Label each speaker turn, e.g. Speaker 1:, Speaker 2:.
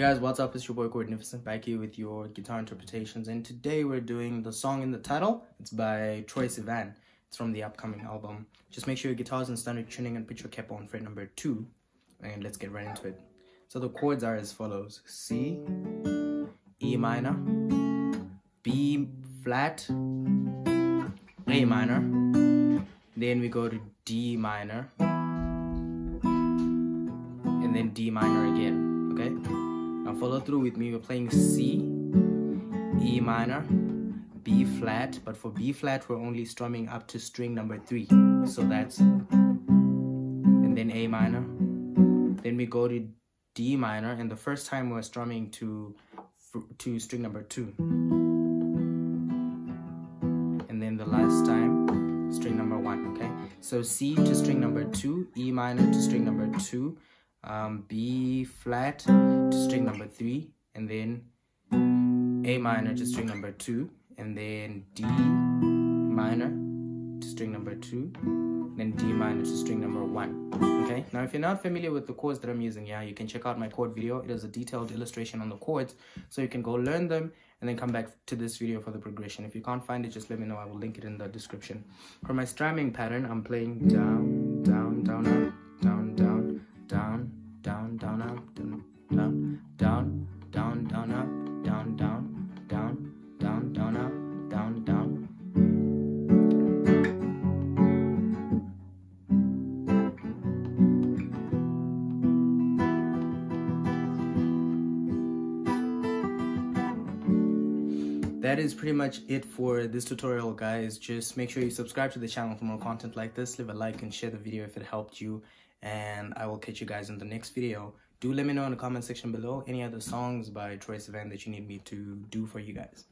Speaker 1: guys, what's up? It's your boy Magnificent back here with your guitar interpretations, and today we're doing the song in the title. It's by Troye Sivan. It's from the upcoming album. Just make sure your guitar's in standard tuning and put your capo on fret number 2, and let's get right into it. So the chords are as follows: C, E minor, B flat, A minor, then we go to D minor, and then D minor again. Okay, now follow through with me. We're playing C, E minor, B flat, but for B flat we're only strumming up to string number 3, so that's, and then A minor, then we go to D minor, and the first time we're strumming to string number 2, and then the last time string number 1. Okay, so C to string number 2, E minor to string number 2, B flat to string number 3, and then A minor to string number 2, and then D minor to string number 2, then D minor to string number 1. Okay, now if you're not familiar with the chords that I'm using, you can check out my chord video. It is a detailed illustration on the chords, so you can go learn them and then come back to this video for the progression. If you can't find it, just let me know. I will link it in the description. For my strumming pattern, I'm playing down, down, down, up, down, down, down, down, down, up, down, down, down, down, down, up, down, down, down, down, down, up, down, down. That is pretty much it for this tutorial, guys. Just make sure you subscribe to the channel for more content like this. Leave a like and share the video if it helped you, and I will catch you guys in the next video. Do let me know in the comment section below any other songs by Troye Sivan that you need me to do for you guys.